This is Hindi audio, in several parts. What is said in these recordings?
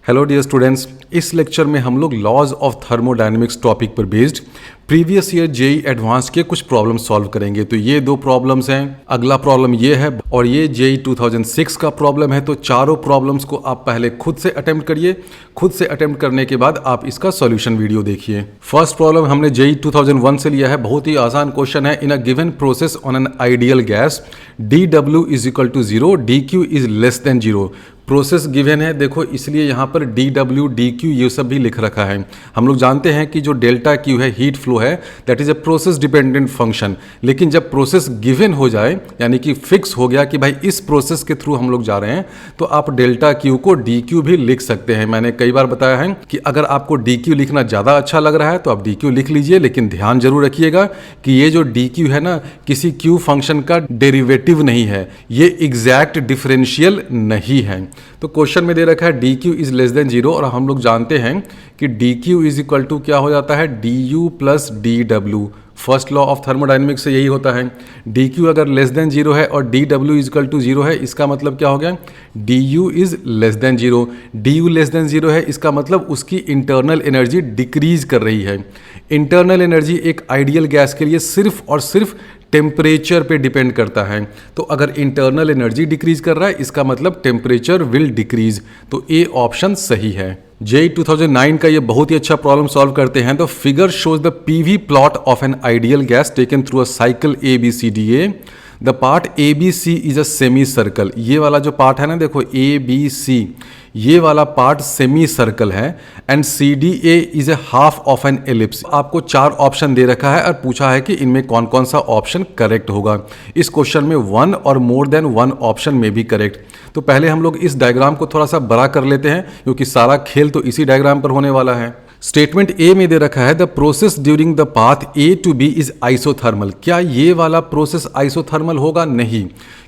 हेलो डियर स्टूडेंट्स, इस लेक्चर में हम लोग लॉज ऑफ थर्मोडायनेमिक्स टॉपिक पर based previous year JEE advance के कुछ प्रॉब्लम सॉल्व करेंगे। तो ये दो प्रॉब्लम्स हैं, अगला प्रॉब्लम ये है और ये जेई 2006 का प्रॉब्लम है। तो चारों प्रॉब्लम्स को आप पहले खुद से अटेम्प्ट करिए, खुद से अटेम्प्ट करने के बाद आप इसका सॉल्यूशन वीडियो देखिए। फर्स्ट प्रॉब्लम हमने जेई 2001 से लिया है, बहुत ही आसान क्वेश्चन है। In a given process on an ideal gas dW is equal to 0, dQ is less than 0। Process given है, देखो इसलिए यहाँ पर dW dQ ये सब भी लिख रखा है। हम लोग जानते हैं कि जो डेल्टा Q है हीट फ्लो है, that is a process dependent function. लेकिन जब प्रोसेस गिवन हो जाए, यानी कि फिक्स हो गया कि भाई इस प्रोसेस के थ्रू हम लोग जा रहे हैं, तो आप डेल्टा Q को dQ भी लिख सकते हैं। मैंने कई बार बताया है कि अगर आपको dQ लिखना ज़्यादा अच्छा लग रहा है तो आप dQ लिख लीजिए, लेकिन ध्यान जरूर रखिएगा कि ये जो dQ है ना, किसी Q फंक्शन का डेरिवेटिव नहीं है, ये एग्जैक्ट डिफरेंशियल नहीं है। तो क्वेश्चन में दे रखा है dQ इज लेस देन 0 और हम लोग जानते हैं कि dQ इज इक्वल टू क्या हो जाता है, du plus dW। First law of thermodynamics से यही होता है। dQ अगर लेस देन 0 है और dW इज इक्वल टू 0 है, इसका मतलब क्या हो गया, du is less than 0। du less than 0 है, इसका मतलब उसकी इंटरनल एनर्जी डिक्रीज कर रही है। इंटरनल एनर्जी एक आइडियल गैस के लिए सिर्फ और सिर्फ टेम्परेचर पे डिपेंड करता है। तो अगर इंटरनल एनर्जी डिक्रीज कर रहा है, इसका मतलब टेम्परेचर विल डिक्रीज। तो ए ऑप्शन सही है। जेई 2009 का ये बहुत ही अच्छा प्रॉब्लम सॉल्व करते हैं। The figure shows the PV plot of N ideal gas taken through a cycle ABCDA। The part ABC is a semi circle. ये वाला जो पार्ट है ना, देखो ABC, ये वाला पार्ट सेमी सर्कल है। And CDA is a half of an ellipse. आपको 4 ऑप्शन दे रखा है और पूछा है कि इनमें कौन कौन सा ऑप्शन करेक्ट होगा। इस क्वेश्चन में 1 और मोर देन 1 ऑप्शन में भी करेक्ट। तो पहले हम लोग इस डायग्राम को थोड़ा सा बड़ा कर लेते हैं, क्योंकि सारा खेल तो इसी डायग्राम पर होने वाला है। स्टेटमेंट ए में दे रखा है the process during the path A to B is isothermal. क्या ये वाला प्रोसेस आइसोथर्मल होगा? नहीं,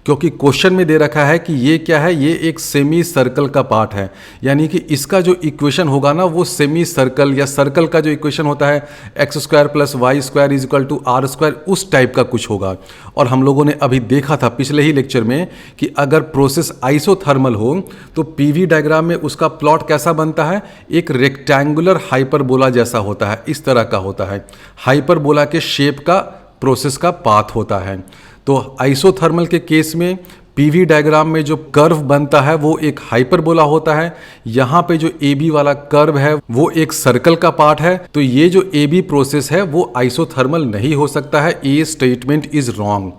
क्योंकि क्वेश्चन में दे रखा है कि ये क्या है, ये एक सेमी सर्कल का पार्ट है। यानी कि इसका जो इक्वेशन होगा ना, वो सेमी सर्कल या सर्कल का जो इक्वेशन होता है x² plus y square is equal to R², उस टाइप का कुछ होगा। और हम लोगों ने अभी देखा था पिछले ही लेक्चर में कि अगर प्रोसेस आइसोथर्मल हो तो पीवी डायग्राम में उसका प्लॉट कैसा बनता है, एक रेक्टेंगुलर हाइपरबोला जैसा होता है, इस तरह का होता है। हाइपरबोला के शेप का प्रोसेस का पाथ होता है। तो आइसोथर्मल के केस में पीवी डायग्राम में जो कर्व बनता है वो एक हाइपरबोला होता है। यहाँ पे जो AB वाला कर्व है वो एक सर्कल का पार्ट है। तो ये जो AB प्रोसेस है वो आइसोथर्मल नहीं हो सकता है। A statement is wrong.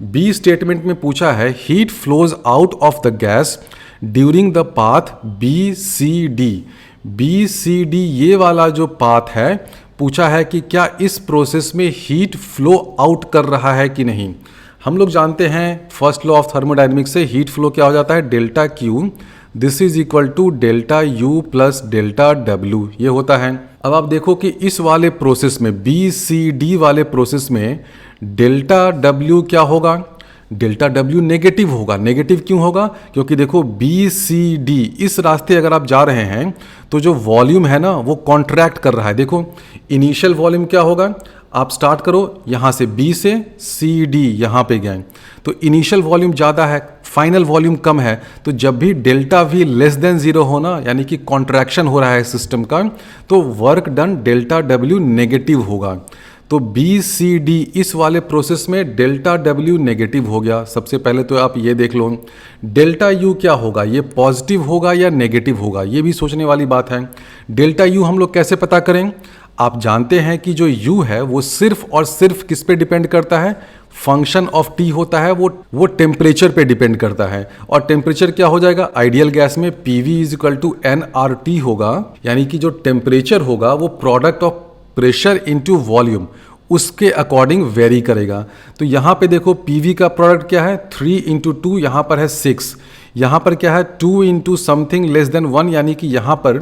B statement में पूछा है heat flows out of the gas during the path BCD। BCD ये वाला जो पाथ है, पूछा है कि क्या इस प्रोसेस में हीट फ्लो आउट कर रहा है कि नहीं। हम लोग जानते हैं फर्स्ट लॉ ऑफ थर्मोडायनेमिक्स से हीट फ्लो क्या हो जाता है, delta Q this is equal to delta U plus delta W, ये होता है। अब आप देखो कि इस वाले प्रोसेस में BCD वाले प्रोसेस में डेल्टा W क्या होगा, डेल्टा W नेगेटिव होगा। नेगेटिव क्यों होगा, क्योंकि देखो BCD इस रास्ते अगर आप जा रहे हैं तो जो वॉल्यूम है ना वो कॉन्ट्रैक्ट कर रहा है। देखो इनिशियल वॉल्यूम क्या होगा, आप स्टार्ट करो यहाँ से B से CD यहाँ पे गए, तो इनिशियल वॉल्यूम ज़्यादा है, फाइनल वॉल्यूम कम है। तो जब भी डेल्टा V लेस देन 0 होना, यानी कि कॉन्ट्रैक्शन हो रहा है सिस्टम का, तो work done delta W negative होगा। तो BCD इस वाले प्रोसेस में डेल्टा W नेगेटिव हो गया। सबसे पहले तो आप ये देख लो डेल्टा U क्या होगा, ये पॉजिटिव होगा या नेगेटिव होगा, ये भी सोचने वाली बात है। डेल्टा U हम लोग कैसे पता करें, आप जानते हैं कि जो U है वो सिर्फ और सिर्फ किस पे डिपेंड करता है, फंक्शन ऑफ T होता है, वो टेम्परेचर पे डिपेंड करता है। और टेम्परेचर क्या हो जाएगा, आइडियल गैस में PV is equal to nRT होगा। यानी कि जो टेम्परेचर होगा वो product of pressure into volume, उसके अकॉर्डिंग वेरी करेगा। तो यहाँ पे देखो PV का प्रोडक्ट क्या है, 3 इंटू 2, यहाँ पर है 6, यहाँ पर क्या है 2 इंटू समथिंग लेस देन 1, यानी कि यहाँ पर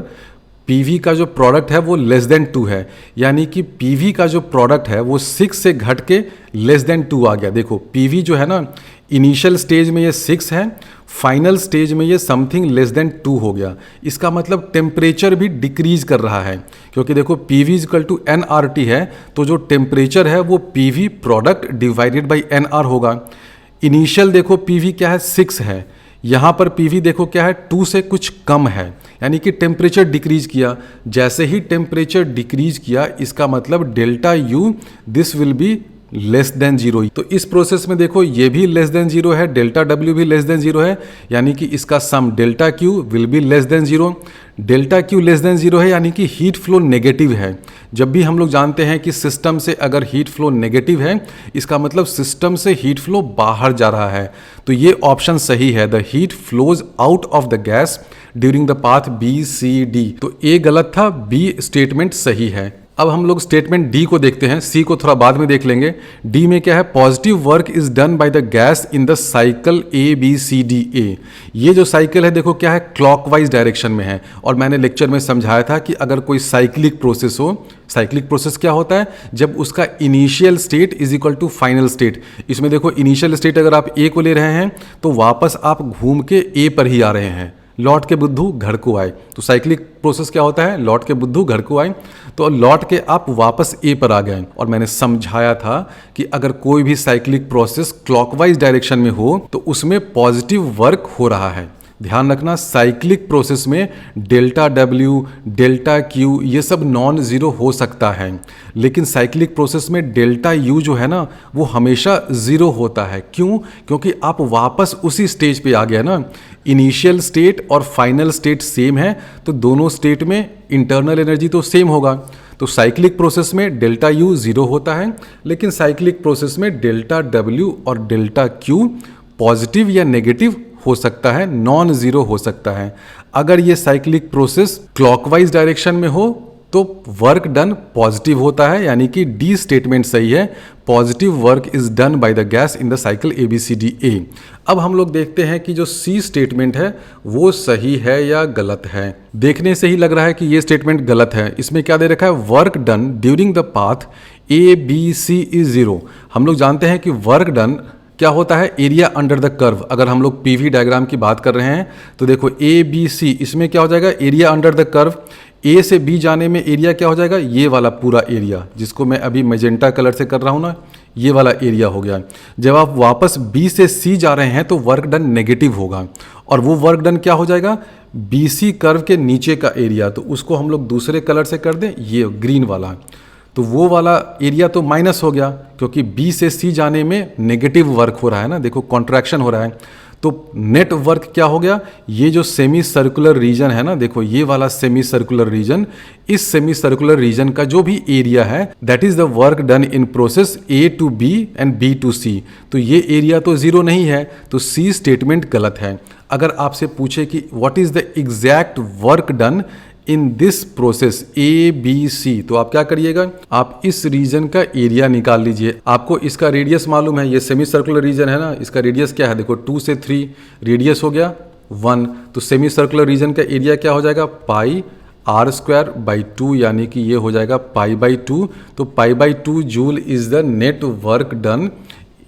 PV का जो प्रोडक्ट है वो लेस देन 2 है। यानी कि PV का जो प्रोडक्ट है वो 6 से घट के लेस देन 2 आ गया। देखो PV जो है ना, इनिशियल स्टेज में ये 6 है, फाइनल स्टेज में ये समथिंग लेस देन 2 हो गया। इसका मतलब टेम्परेचर भी डिक्रीज कर रहा है, क्योंकि देखो PV इक्वल टू nRT है, तो जो टेम्परेचर है वो PV product divided by nR होगा। इनिशियल देखो PV क्या है, 6 है, यहाँ पर पीवी देखो क्या है, 2 से कुछ कम है, यानी कि टेम्परेचर डिक्रीज किया। जैसे ही टेम्परेचर डिक्रीज किया इसका मतलब delta U this will be less than zero. तो इस प्रोसेस में देखो ये भी लेस देन जीरो है, डेल्टा डब्ल्यू भी लेस देन जीरो है, यानी कि इसका sum delta Q will be less than zero. Delta Q less than zero है यानी कि हीट फ्लो नेगेटिव है। जब भी हम लोग जानते हैं कि सिस्टम से अगर हीट फ्लो नेगेटिव है इसका मतलब सिस्टम से हीट फ्लो बाहर जा रहा है, तो ये ऑप्शन सही है, the heat flows out of the gas during the path B C D. तो ए गलत था, बी स्टेटमेंट सही है। अब हम लोग स्टेटमेंट डी को देखते हैं, सी को थोड़ा बाद में देख लेंगे। डी में क्या है, positive work is done by the gas in the cycle A B C D A. ये जो साइकिल है देखो क्या है, क्लॉकवाइज डायरेक्शन में है। और मैंने लेक्चर में समझाया था कि अगर कोई साइक्लिक प्रोसेस हो, साइक्लिक प्रोसेस क्या होता है, जब उसका initial state is equal to final state. इसमें देखो इनिशियल स्टेट अगर आप ए को ले रहे हैं तो वापस आप घूम के ए पर ही आ रहे हैं, लौट के बुद्धू घर को आए। तो साइक्लिक प्रोसेस क्या होता है, लौट के बुद्धू घर को आए, तो लौट के आप वापस ए पर आ गए। और मैंने समझाया था कि अगर कोई भी साइक्लिक प्रोसेस क्लॉकवाइज डायरेक्शन में हो तो उसमें पॉजिटिव वर्क हो रहा है। ध्यान रखना, साइक्लिक प्रोसेस में डेल्टा डब्ल्यू, डेल्टा क्यू ये सब नॉन ज़ीरो हो सकता है, लेकिन साइक्लिक प्रोसेस में डेल्टा यू जो है ना वो हमेशा ज़ीरो होता है। क्यों? क्योंकि आप वापस उसी स्टेज पे आ गए ना, इनिशियल स्टेट और फाइनल स्टेट सेम है, तो दोनों स्टेट में इंटरनल एनर्जी तो सेम होगा। तो साइक्लिक प्रोसेस में डेल्टा यू ज़ीरो होता है, लेकिन साइक्लिक प्रोसेस में डेल्टा डब्ल्यू और डेल्टा क्यू पॉजिटिव या नेगेटिव हो सकता है, नॉन ज़ीरो हो सकता है। अगर ये साइक्लिक प्रोसेस क्लॉकवाइज डायरेक्शन में हो तो वर्क डन पॉजिटिव होता है, यानी कि डी स्टेटमेंट सही है, positive work is done by the gas in the cycle A B C D A. अब हम लोग देखते हैं कि जो सी स्टेटमेंट है वो सही है या गलत है। देखने से ही लग रहा है कि ये स्टेटमेंट गलत है। इसमें क्या दे रखा है, work done during the path A B C is zero. हम लोग जानते हैं कि वर्क डन क्या होता है, एरिया अंडर द कर्व। अगर हम लोग पीवी डायग्राम की बात कर रहे हैं तो देखो ए बी सी, इसमें क्या हो जाएगा, एरिया अंडर द कर्व। ए से बी जाने में एरिया क्या हो जाएगा, ये वाला पूरा एरिया जिसको मैं अभी मैजेंटा कलर से कर रहा हूँ ना, ये वाला एरिया हो गया। जब आप वापस बी से सी जा रहे हैं तो वर्क डन नेगेटिव होगा, और वो वर्क डन क्या हो जाएगा, बी सी कर्व के नीचे का एरिया। तो उसको हम लोग दूसरे कलर से कर दें, ये ग्रीन वाला, तो वो वाला एरिया तो माइनस हो गया, क्योंकि बी से सी जाने में नेगेटिव वर्क हो रहा है ना, देखो कॉन्ट्रैक्शन हो रहा है। तो नेट वर्क क्या हो गया, ये जो सेमी सर्कुलर रीजन है ना, देखो ये वाला सेमी सर्कुलर रीजन, इस सेमी सर्कुलर रीजन का जो भी एरिया है that is the work done in process A to B and B to C. तो ये एरिया तो जीरो नहीं है, तो सी स्टेटमेंट गलत है। अगर आपसे पूछे कि what is the exact work done in this process A B C, तो आप क्या करिएगा, आप इस रीजन का एरिया निकाल लीजिए। आपको इसका रेडियस मालूम है, ये सेमी सर्कुलर रीजन है ना, इसका रेडियस क्या है, देखो 2 से 3 रेडियस हो गया 1, तो सेमी सर्कुलर रीजन का एरिया क्या हो जाएगा, पाई आर स्क्वायर बाई 2, यानी कि ये हो जाएगा पाई बाई 2। तो pi by 2 joule is the net work done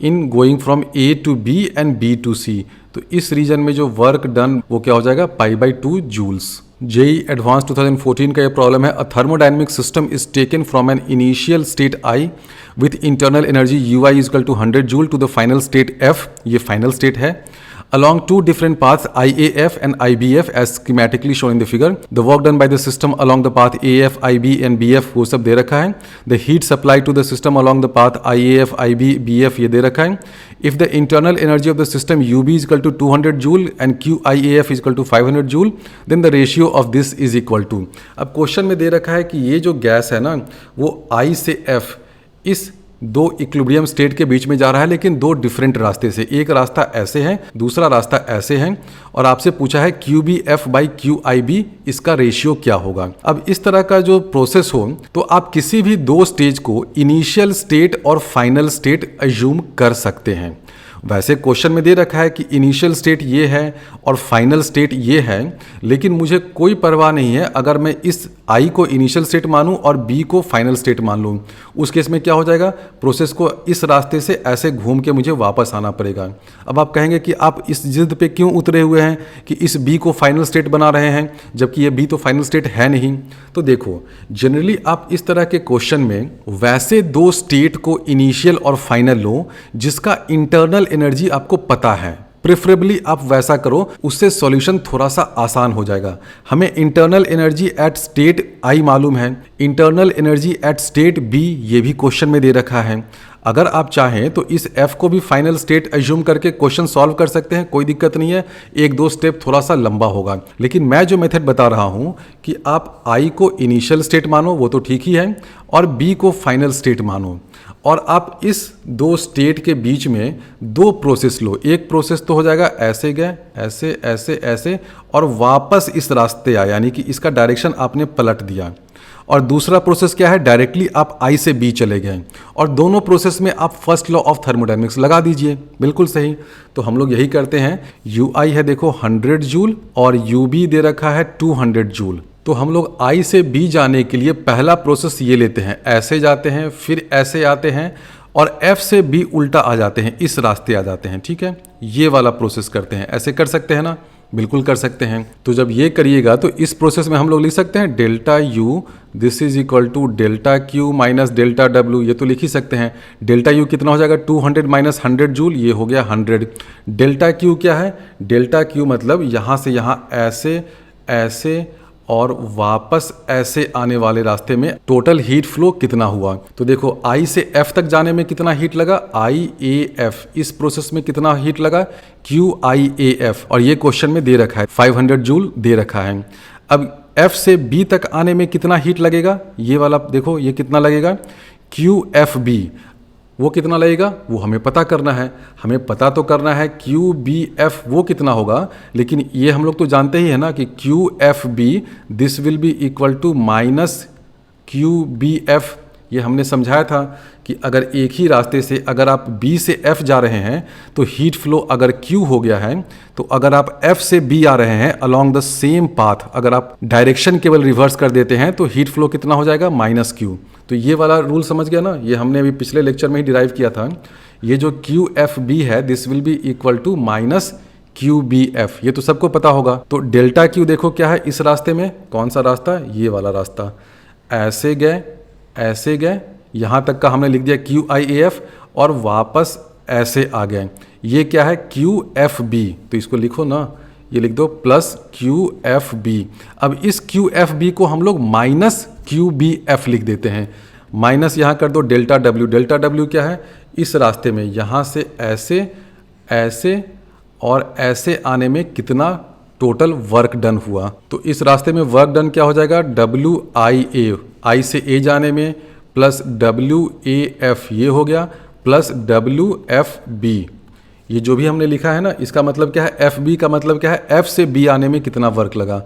in going from A to B and B to C. तो इस रीजन में जो वर्क डन वो क्या हो जाएगा, pi by 2 joules. JEE advance 2014 का ये प्रॉब्लम है, a thermodynamic system is taken from an initial state I with internal energy U I is equal to 100 joule to the final state F, ये फाइनल स्टेट है, along two different paths IAF and IBF as schematically shown in the figure. The work done by the system along the path AF, IB and BF वो सब दे रखा है। The heat supplied to the system along the path IAF, IB, BF ये दे रखा है। If the internal energy of the system UB is equal to 200 joule and QIAF is equal to 500 joule, then the ratio of this is equal to। अब क्वेश्चन में दे रखा है कि ये जो गैस है ना वो I से F इस दो इक्विलिब्रियम स्टेट के बीच में जा रहा है, लेकिन दो डिफरेंट रास्ते से। एक रास्ता ऐसे है, दूसरा रास्ता ऐसे है, और आपसे पूछा है QBF बाई QIB इसका रेशियो क्या होगा। अब इस तरह का जो प्रोसेस हो तो आप किसी भी दो स्टेज को इनिशियल स्टेट और फाइनल स्टेट अज्यूम कर सकते हैं। वैसे क्वेश्चन में दे रखा है कि इनिशियल स्टेट ये है और फाइनल स्टेट ये है, लेकिन मुझे कोई परवाह नहीं है अगर मैं इस आई को इनिशियल स्टेट मानूं और बी को फाइनल स्टेट मान लूं। उस केस में क्या हो जाएगा, प्रोसेस को इस रास्ते से ऐसे घूम के मुझे वापस आना पड़ेगा। अब आप कहेंगे कि आप इस जिद पे क्यों उतरे हुए हैं कि इस बी को फाइनल स्टेट बना रहे हैं जबकि ये बी तो फाइनल स्टेट है नहीं। तो देखो, जनरली आप इस तरह के क्वेश्चन में वैसे दो स्टेट को इनिशियल और फाइनल लो जिसका इंटरनल एनर्जी आपको पता है। प्रेफरेबली आप वैसा करो, उससे सॉल्यूशन थोड़ा सा आसान हो जाएगा। हमें internal energy at state I मालूम है, internal energy at state B ये भी क्वेश्चन में दे रखा है। अगर आप चाहें तो इस F को भी फाइनल स्टेट एज्यूम करके क्वेश्चन सॉल्व कर सकते हैं, कोई दिक्कत नहीं है। एक दो स्टेप थोड़ा सा लंबा होगा, लेकिन मैं जो मेथड बता रहा हूं कि आप I को इनिशियल स्टेट मानो, वो तो ठीक ही है, और B को फाइनल स्टेट मानो, और आप इस दो स्टेट के बीच में दो प्रोसेस लो। एक प्रोसेस तो हो जाएगा ऐसे गए, ऐसे ऐसे ऐसे, और वापस इस रास्ते आए, यानी कि इसका डायरेक्शन आपने पलट दिया। और दूसरा प्रोसेस क्या है, डायरेक्टली आप आई से बी चले गए, और दोनों प्रोसेस में आप फर्स्ट लॉ ऑफ थर्मोडायनेमिक्स लगा दीजिए। बिल्कुल सही। तो हम लोग यही करते हैं। यू आई है देखो 100 जूल, और यू बी दे रखा है 200 जूल। तो हम लोग आई से बी जाने के लिए पहला प्रोसेस ये लेते हैं, ऐसे जाते हैं, फिर ऐसे आते हैं, और एफ से बी उल्टा आ जाते हैं, इस रास्ते आ जाते हैं। ठीक है, ये वाला प्रोसेस करते हैं। ऐसे कर सकते हैं ना, बिल्कुल कर सकते हैं। तो जब ये करिएगा तो इस प्रोसेस में हम लोग लिख सकते हैं delta U this is equal to delta Q minus delta W, ये तो लिख ही सकते हैं। डेल्टा यू कितना हो जाएगा, 200 माइनस 100 जूल, ये हो गया 100। डेल्टा क्यू क्या है, डेल्टा क्यू मतलब यहाँ से यहाँ ऐसे ऐसे और वापस ऐसे आने वाले रास्ते में टोटल हीट फ्लो कितना हुआ। तो देखो आई से एफ तक जाने में कितना हीट लगा, आई ए एफ, इस प्रोसेस में कितना हीट लगा, क्यू आई ए एफ, और ये क्वेश्चन में दे रखा है 500 जूल दे रखा है। अब एफ से बी तक आने में कितना हीट लगेगा, ये वाला देखो ये कितना लगेगा, क्यू एफ बी, वो कितना लगेगा वो हमें पता करना है। हमें पता तो करना है क्यू बी एफ वो कितना होगा, लेकिन ये हम लोग तो जानते ही है ना कि Q F B this will be equal to minus Q B F. ये हमने समझाया था कि अगर एक ही रास्ते से अगर आप B से F जा रहे हैं तो हीट फ्लो अगर Q हो गया है, तो अगर आप F से B आ रहे हैं अलोंग द सेम पाथ, अगर आप डायरेक्शन केवल रिवर्स कर देते हैं तो हीट फ्लो कितना हो जाएगा, माइनस Q। तो ये वाला रूल समझ गया ना, ये हमने अभी पिछले लेक्चर में ही डिराइव किया था। ये जो QFB है this will be equal to minus QBF, ये तो सबको पता होगा। तो डेल्टा Q देखो क्या है इस रास्ते में, कौन सा रास्ता, ये वाला रास्ता, ऐसे गए ऐसे गए, यहाँ तक का हमने लिख दिया QIAF, और वापस ऐसे आ गए, ये क्या है QFB। तो इसको लिखो ना, ये लिख दो प्लस QFB। अब इस QFB को हम लोग माइनस QBF लिख देते हैं, माइनस यहाँ कर दो डेल्टा W। डेल्टा W क्या है, इस रास्ते में यहाँ से ऐसे ऐसे और ऐसे आने में कितना टोटल वर्क डन हुआ। तो इस रास्ते में वर्क डन क्या हो जाएगा, WIA, आई से ए जाने में, प्लस WAF ये हो गया, प्लस WFB। ये जो भी हमने लिखा है ना, इसका मतलब क्या है, FB का मतलब क्या है, F से B आने में कितना वर्क लगा,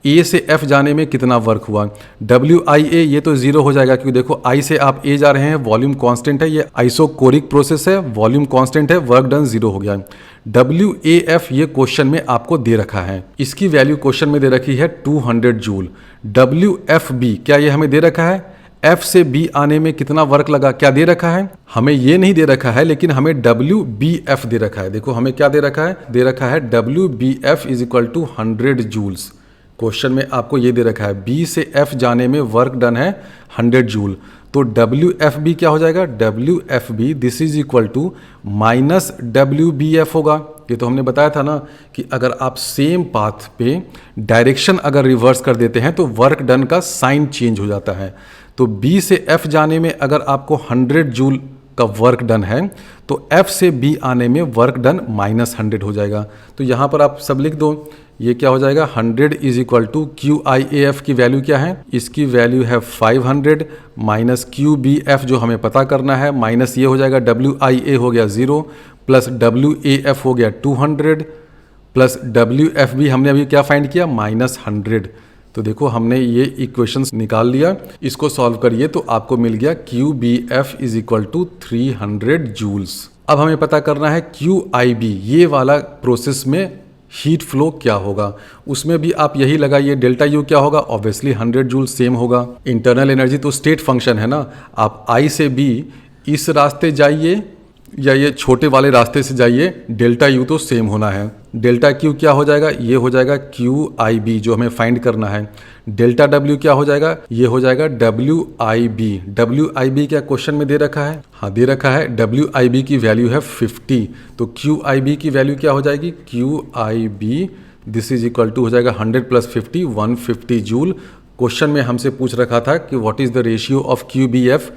A से F जाने में कितना वर्क हुआ। WIA ये तो जीरो हो जाएगा, क्योंकि देखो I से आप A जा रहे हैं, वॉल्यूम कांस्टेंट है, ये आइसोकोरिक प्रोसेस है, वॉल्यूम कांस्टेंट है, वर्क डन जीरो हो गया। WAF ये क्वेश्चन में आपको दे रखा है, इसकी वैल्यू क्वेश्चन में दे रखी है 200 जूल। WFB क्या ये हमें दे रखा है, F से B आने में कितना वर्क लगा, क्या दे रखा है, हमें ये नहीं दे रखा है, लेकिन हमें WBF दे रखा है। देखो हमें क्या दे रखा है, दे रखा है WBF is equal to 100 joules. Question में आपको ये दे रखा है B से F जाने में वर्क डन है 100 जूल। तो WFB क्या हो जाएगा, WFB this is equal to minus WBF होगा। ये तो हमने बताया था ना कि अगर आप सेम पाथ पे डायरेक्शन अगर रिवर्स कर देते हैं तो वर्क डन का साइन चेंज हो जाता है। तो B से F जाने में अगर आपको 100 जूल का वर्क डन है तो F से B आने में वर्क डन माइनस 100 हो जाएगा। तो यहाँ पर आप सब लिख दो, ये क्या हो जाएगा, 100 इज इक्वल टू QIAF की वैल्यू क्या है, इसकी वैल्यू है 500 माइनस QBF जो हमें पता करना है, माइनस ये हो जाएगा WIA हो गया 0, प्लस WAF हो गया 200, प्लस WFB हमने अभी क्या फाइंड किया, माइनस 100। तो देखो हमने ये इक्वेशंस निकाल लिया, इसको सॉल्व करिए तो आपको मिल गया QBF is equal to 300 joules. अब हमें पता करना है QIB, ये वाला प्रोसेस में हीट फ्लो क्या होगा, उसमें भी आप यही लगाइए, डेल्टा यू क्या होगा, ऑब्वियसली 100 जूल सेम होगा। इंटरनल एनर्जी तो स्टेट फंक्शन है ना, आप आई से बी इस रास्ते जाइए या ये छोटे वाले रास्ते से जाइए, डेल्टा यू तो सेम होना है। डेल्टा क्यू क्या हो जाएगा, ये हो जाएगा क्यू आई बी जो हमें फाइंड करना है। डेल्टा डब्ल्यू क्या हो जाएगा, ये हो जाएगा W I B. W I B क्या क्वेश्चन में दे रखा है, हाँ दे रखा है। डब्ल्यू आई बी की वैल्यू है 50, तो क्यू आई बी की वैल्यू क्या हो जाएगी, Q I B this is equal to हो जाएगा 100 + 50 150 जूल। क्वेश्चन में हमसे पूछ रखा था कि what is the ratio of Q B F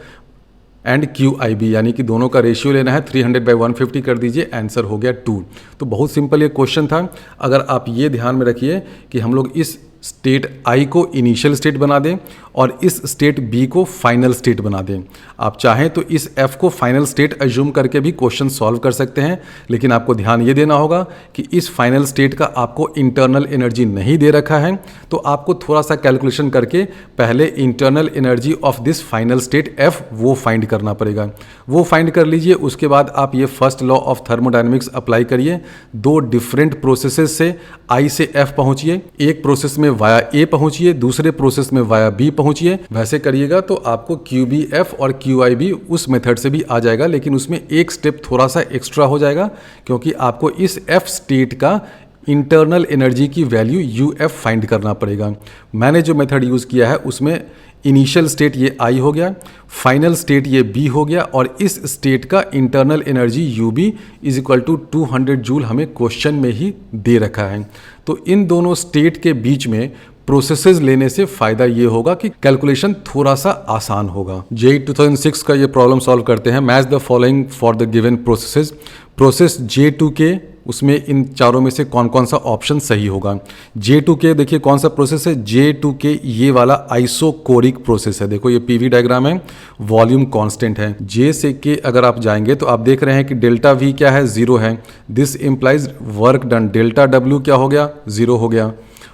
and Q I B, यानी कि दोनों का रेशियो लेना है। 300/150 कर दीजिए, आंसर हो गया 2। तो बहुत सिंपल ये क्वेश्चन था। अगर आप ये ध्यान में रखिए कि हम लोग इस स्टेट आई को इनिशियल स्टेट बना दें और इस स्टेट बी को फाइनल स्टेट बना दें। आप चाहें तो इस एफ को फाइनल स्टेट एज्यूम करके भी क्वेश्चन सॉल्व कर सकते हैं, लेकिन आपको ध्यान ये देना होगा कि इस फाइनल स्टेट का आपको इंटरनल एनर्जी नहीं दे रखा है, तो आपको थोड़ा सा कैलकुलेशन करके पहले internal energy of this final state F वो फाइंड करना पड़ेगा। वो फाइंड कर लीजिए, उसके बाद आप ये first law of thermodynamics apply करिए। 2 डिफरेंट प्रोसेसेस से आई से एफ पहुंचिए, एक प्रोसेस में वाया ए पहुंचिए, दूसरे प्रोसेस में वाया बी पहुंचिए। वैसे करिएगा तो आपको क्यू बी एफ और क्यू आई बी उस मेथड से भी आ जाएगा, लेकिन उसमें एक स्टेप थोड़ा सा एक्स्ट्रा हो जाएगा, क्योंकि आपको इस एफ स्टेट का इंटरनल एनर्जी की वैल्यू यू एफ फाइंड करना पड़ेगा। मैंने जो मेथड यूज़ किया है उसमें इनिशियल स्टेट ये आई हो गया, फाइनल स्टेट ये बी हो गया, और इस स्टेट का internal energy U B is equal to 200 joule हमें क्वेश्चन में ही दे रखा है। तो इन दोनों स्टेट के बीच में प्रोसेसेस लेने से फायदा ये होगा कि कैलकुलेशन थोड़ा सा आसान होगा। जेईई 2006 का ये प्रॉब्लम सॉल्व करते हैं। Match the following for the given processes. Process J2K, उसमें इन चारों में से कौन कौन सा ऑप्शन सही होगा। J2K देखिए कौन सा प्रोसेस है, J2K ये वाला आइसोकोरिक प्रोसेस है। देखो ये पीवी डायग्राम है, वॉल्यूम कांस्टेंट है। J से K अगर आप जाएंगे तो आप देख रहे हैं कि डेल्टा V क्या है, 0 है। This implies work done. Delta W क्या हो गया, 0 हो गया।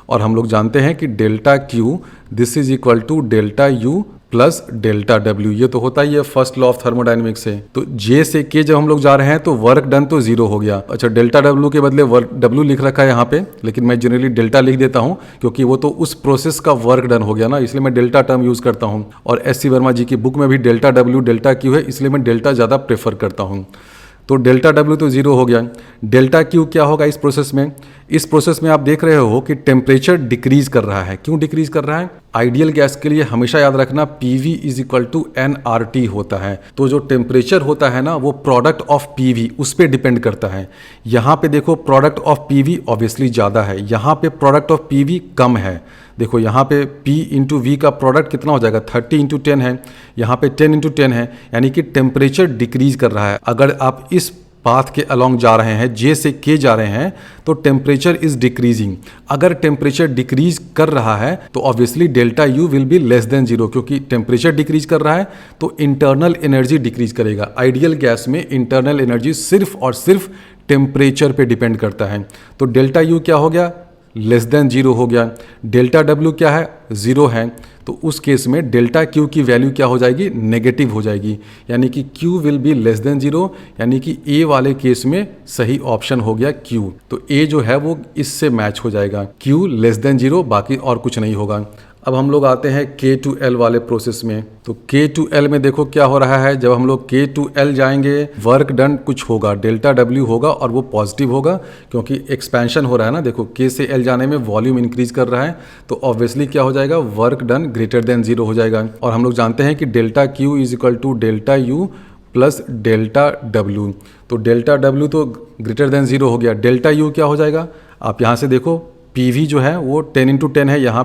और हम लोग जानते हैं कि delta Q this is equal to delta U plus delta W, ये तो होता ही है फर्स्ट लॉ ऑफ थर्मोडायनेमिक्स से। तो J से K जब हम लोग जा रहे हैं तो वर्क डन तो 0 हो गया। अच्छा, डेल्टा W के बदले वर्क W लिख रखा है यहाँ पे, लेकिन मैं जनरली डेल्टा लिख देता हूँ क्योंकि वो तो उस प्रोसेस का वर्क डन हो गया ना, इसलिए मैं डेल्टा टर्म यूज़ करता हूँ। और SC वर्मा जी की बुक में भी डेल्टा W डेल्टा Q है, इसलिए मैं डेल्टा ज़्यादा प्रेफर करता हूँ। तो डेल्टा W तो 0 हो गया। डेल्टा Q क्या होगा इस प्रोसेस में, इस प्रोसेस में आप देख रहे हो कि टेम्परेचर डिक्रीज कर रहा है। क्यों डिक्रीज कर रहा है, आइडियल गैस के लिए हमेशा याद रखना PV is equal to nRT होता है। तो जो टेम्परेचर होता है ना वो प्रोडक्ट ऑफ PV उस पर डिपेंड करता है। यहाँ पे देखो प्रोडक्ट ऑफ PV ऑब्वियसली ज़्यादा है, यहाँ पे प्रोडक्ट ऑफ PV कम है। देखो यहाँ पे P इंटू वी का प्रोडक्ट कितना हो जाएगा, 30 इंटू 10 है, यहाँ पे 10 इंटू 10 है, यानी कि टेम्परेचर डिक्रीज कर रहा है। अगर आप इस पाथ के अलोंग जा रहे हैं, J से K जा रहे हैं, तो टेम्परेचर इज डिक्रीजिंग। अगर टेम्परेचर डिक्रीज कर रहा है तो obviously delta U will be less than 0, क्योंकि टेम्परेचर डिक्रीज कर रहा है तो इंटरनल एनर्जी डिक्रीज करेगा। आइडियल गैस में इंटरनल एनर्जी सिर्फ और सिर्फ टेम्परेचर पे डिपेंड करता है। तो डेल्टा U क्या हो गया, लेस देन 0 हो गया। डेल्टा W क्या है, 0 है। तो उस केस में डेल्टा Q की वैल्यू क्या हो जाएगी, नेगेटिव हो जाएगी, यानी कि Q will be less than 0, यानी कि A वाले केस में सही ऑप्शन हो गया Q। तो A जो है वो इससे मैच हो जाएगा, Q लेस देन 0, बाकी और कुछ नहीं होगा। अब हम लोग आते हैं K2L वाले प्रोसेस में। तो K2L में देखो क्या हो रहा है, जब हम लोग K2L जाएंगे वर्क डन कुछ होगा, डेल्टा W होगा और वो पॉजिटिव होगा क्योंकि एक्सपेंशन हो रहा है ना। देखो K से L जाने में वॉल्यूम इंक्रीज कर रहा है, तो ऑब्वियसली क्या हो जाएगा, वर्क डन ग्रेटर देन 0 हो जाएगा। और हम लोग जानते हैं कि delta Q is equal to delta U plus delta W। तो डेल्टा W तो ग्रेटर देन 0 हो गया। डेल्टा U क्या हो जाएगा, आप यहाँ से देखो PV जो है वो 10 इंटू 10 है, यहाँ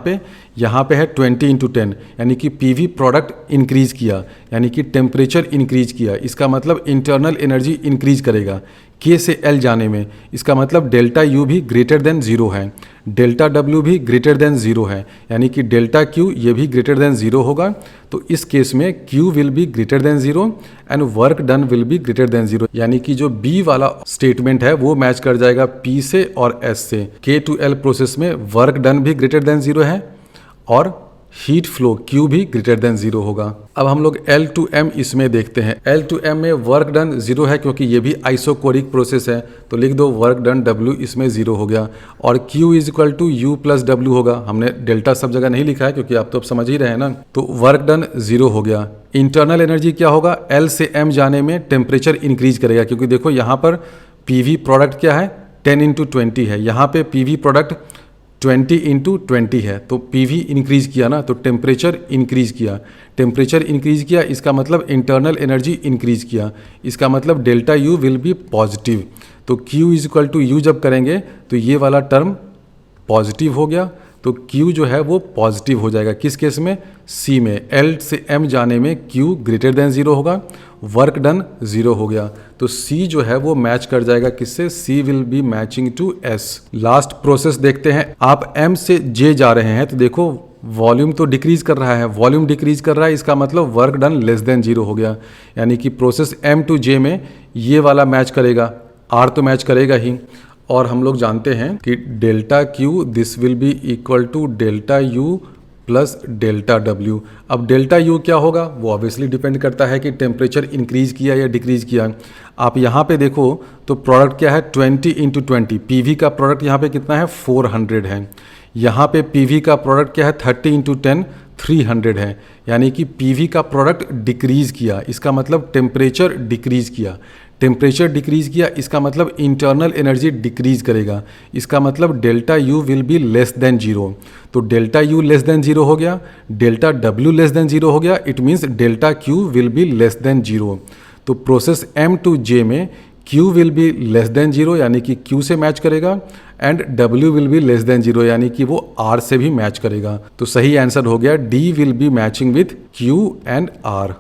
पे है 20 इंटू 10, यानी कि PV प्रोडक्ट इंक्रीज किया, यानी कि टेम्परेचर इंक्रीज किया। इसका मतलब इंटरनल एनर्जी इंक्रीज करेगा K से L जाने में। इसका मतलब डेल्टा U भी ग्रेटर देन 0 है, डेल्टा W भी ग्रेटर देन 0 है, यानी कि डेल्टा Q ये भी ग्रेटर देन 0 होगा। तो इस केस में Q will be greater than 0 and work done will be greater than 0, यानी कि जो B वाला स्टेटमेंट है वो मैच कर जाएगा P से और S से। K2L प्रोसेस में वर्क डन भी ग्रेटर देन 0 है और हीट फ्लो Q भी ग्रेटर देन 0 होगा। अब हम लोग L2M इसमें देखते हैं। L2M में वर्क डन 0 है क्योंकि ये भी आइसोकोरिक प्रोसेस है, तो लिख दो वर्क डन W इसमें 0 हो गया और Q is equal to U plus W होगा। हमने डेल्टा सब जगह नहीं लिखा है क्योंकि आप तो अब समझ ही रहे हैं ना। तो वर्क डन 0 हो गया। इंटरनल एनर्जी क्या होगा, L से M जाने में टेम्परेचर इंक्रीज करेगा, क्योंकि देखो यहाँ पर PV प्रोडक्ट क्या है, 10 इंटू 20 है, यहाँ पे पीवी प्रोडक्ट 20 इंटू 20 है, तो पीवी इंक्रीज किया ना, तो टेम्परेचर इंक्रीज किया। टेम्परेचर इंक्रीज किया इसका मतलब इंटरनल एनर्जी इंक्रीज किया, इसका मतलब delta U will be positive. तो Q is equal to U जब करेंगे तो ये वाला टर्म पॉजिटिव हो गया, तो Q जो है वो पॉजिटिव हो जाएगा। किस केस में? C में। L से M जाने में Q ग्रेटर देन 0 होगा, वर्क डन 0 हो गया, तो C जो है वो मैच कर जाएगा किससे? C will be matching to S। Last process देखते हैं। आप M से J जा रहे हैं तो देखो वॉल्यूम तो डिक्रीज कर रहा है, वॉल्यूम डिक्रीज कर रहा है, इसका मतलब वर्क डन लेस देन 0 हो गया, यानी कि प्रोसेस M टू J में ये वाला मैच करेगा, R तो मैच करेगा ही। और हम लोग जानते हैं कि delta Q this will be equal to delta U plus delta W। अब डेल्टा U क्या होगा? वो ऑब्वियसली डिपेंड करता है कि टेम्परेचर इंक्रीज किया या डिक्रीज किया। आप यहाँ पे देखो तो प्रोडक्ट क्या है? 20 इंटू 20। पीवी का प्रोडक्ट यहाँ पे कितना है? 400 है। यहाँ पे पीवी का प्रोडक्ट क्या है? 30 इंटू 10 300 है, यानी कि पीवी का प्रोडक्ट डिक्रीज किया, इसका मतलब टेम्परेचर डिक्रीज किया। टेम्परेचर डिक्रीज किया इसका मतलब इंटरनल एनर्जी डिक्रीज करेगा, इसका मतलब delta U will be less than 0। तो डेल्टा यू लेस देन 0 हो गया, डेल्टा डब्ल्यू लेस देन 0 हो गया, it means delta Q will be less than 0। तो प्रोसेस M टू J में Q will be less than 0 यानी कि Q से मैच करेगा, and W will be less than 0 यानी कि वो R से भी मैच करेगा। तो सही आंसर हो गया D will be matching with Q and R।